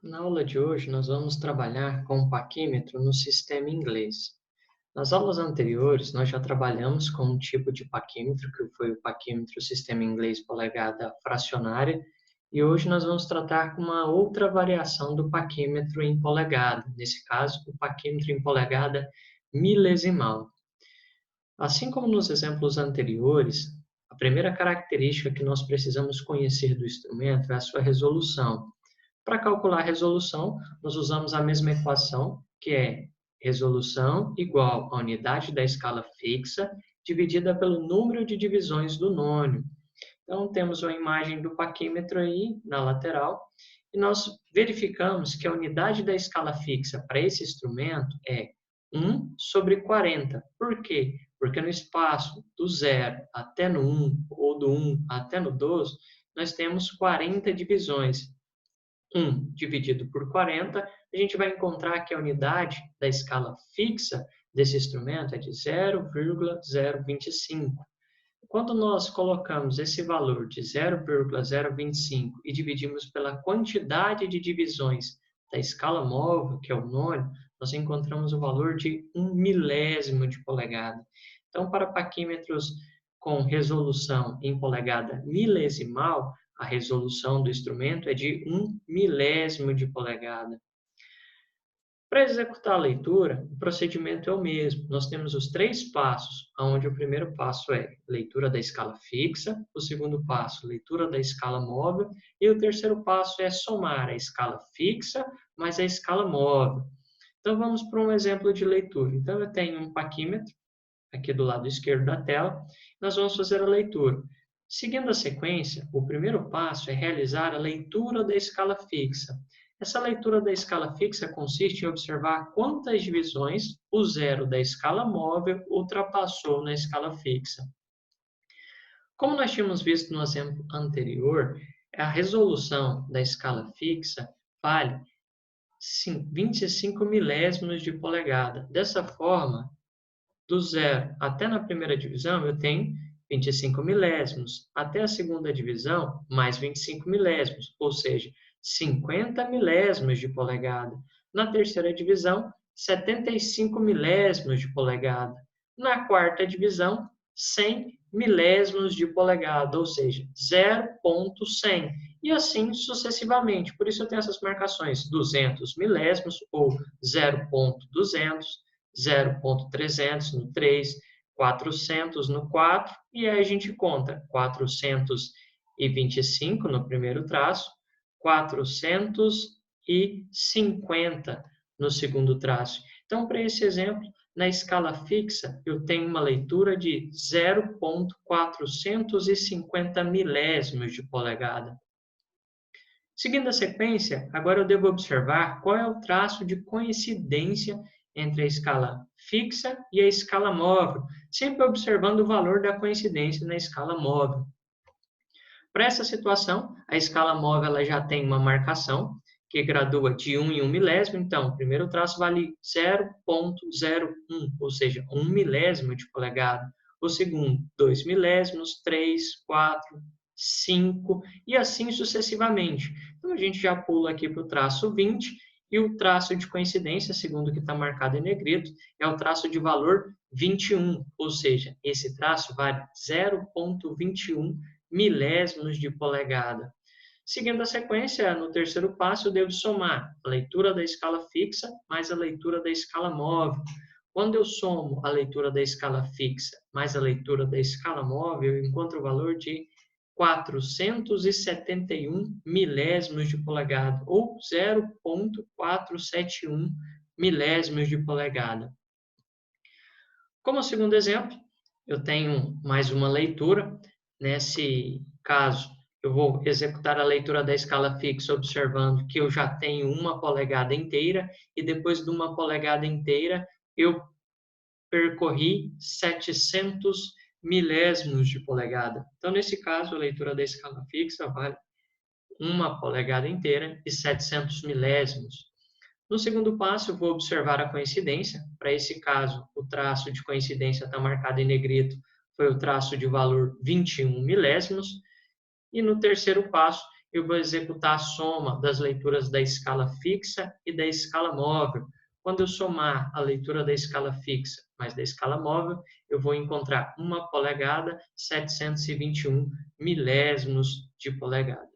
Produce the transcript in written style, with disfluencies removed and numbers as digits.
Na aula de hoje, nós vamos trabalhar com o paquímetro no sistema inglês. Nas aulas anteriores, nós já trabalhamos com um tipo de paquímetro, que foi o paquímetro sistema inglês polegada fracionária, e hoje nós vamos tratar com uma outra variação do paquímetro em polegada, nesse caso, o paquímetro em polegada milesimal. Assim como nos exemplos anteriores, a primeira característica que nós precisamos conhecer do instrumento é a sua resolução. Para calcular a resolução, nós usamos a mesma equação, que é resolução igual a unidade da escala fixa dividida pelo número de divisões do nônio. Então, temos uma imagem do paquímetro aí na lateral e nós verificamos que a unidade da escala fixa para esse instrumento é 1 sobre 40. Por quê? Porque no espaço do 0 até no 1 ou do 1 até no 12, nós temos 40 divisões. 1 dividido por 40, a gente vai encontrar que a unidade da escala fixa desse instrumento é de 0,025. Quando nós colocamos esse valor de 0,025 e dividimos pela quantidade de divisões da escala móvel, que é o nônio, nós encontramos o valor de 1 milésimo de polegada. Então, para paquímetros com resolução em polegada milesimal, a resolução do instrumento é de 1 milésimo de polegada. Para executar a leitura, o procedimento é o mesmo. Nós temos os três passos, onde o primeiro passo é leitura da escala fixa, o segundo passo, leitura da escala móvel, e o terceiro passo é somar a escala fixa mais a escala móvel. Então, vamos para um exemplo de leitura. Então, eu tenho um paquímetro aqui do lado esquerdo da tela, nós vamos fazer a leitura. Seguindo a sequência, o primeiro passo é realizar a leitura da escala fixa. Essa leitura da escala fixa consiste em observar quantas divisões o zero da escala móvel ultrapassou na escala fixa. Como nós tínhamos visto no exemplo anterior, a resolução da escala fixa vale 25 milésimos de polegada. Dessa forma, do zero até na primeira divisão, eu tenho 25 milésimos. Até a segunda divisão, mais 25 milésimos, ou seja, 50 milésimos de polegada. Na terceira divisão, 75 milésimos de polegada. Na quarta divisão, 100 milésimos de polegada, ou seja, 0,100. E assim sucessivamente. Por isso eu tenho essas marcações: 200 milésimos ou 0,200. 0,300 no 3, 400 no 4, e aí a gente conta 425 no primeiro traço, 450 no segundo traço. Então, para esse exemplo, na escala fixa, eu tenho uma leitura de 0,450 milésimos de polegada. Seguindo a sequência, agora eu devo observar qual é o traço de coincidência entre a escala fixa e a escala móvel, sempre observando o valor da coincidência na escala móvel. Para essa situação, a escala móvel ela já tem uma marcação que gradua de 1 em 1 milésimo, então o primeiro traço vale 0,01, ou seja, 1 milésimo de polegada. O segundo, 2 milésimos, 3, 4, 5 e assim sucessivamente. Então a gente já pula aqui para o traço 20 e o traço de coincidência, segundo o que está marcado em negrito, é o traço de valor 21, ou seja, esse traço vale 0,21 milésimos de polegada. Seguindo a sequência, no terceiro passo, eu devo somar a leitura da escala fixa mais a leitura da escala móvel. Quando eu somo a leitura da escala fixa mais a leitura da escala móvel, eu encontro o valor de 471 milésimos de polegada, ou 0,471 milésimos de polegada. Como segundo exemplo, eu tenho mais uma leitura. Nesse caso, eu vou executar a leitura da escala fixa observando que eu já tenho uma polegada inteira e depois de uma polegada inteira eu percorri 700 milésimos de polegada. Então, nesse caso, a leitura da escala fixa vale uma polegada inteira e 700 milésimos. No segundo passo, eu vou observar a coincidência. Para esse caso, o traço de coincidência está marcado em negrito, foi o traço de valor 21 milésimos. E no terceiro passo, eu vou executar a soma das leituras da escala fixa e da escala móvel. Quando eu somar a leitura da escala fixa mais da escala móvel, eu vou encontrar 1 polegada, 721 milésimos de polegada.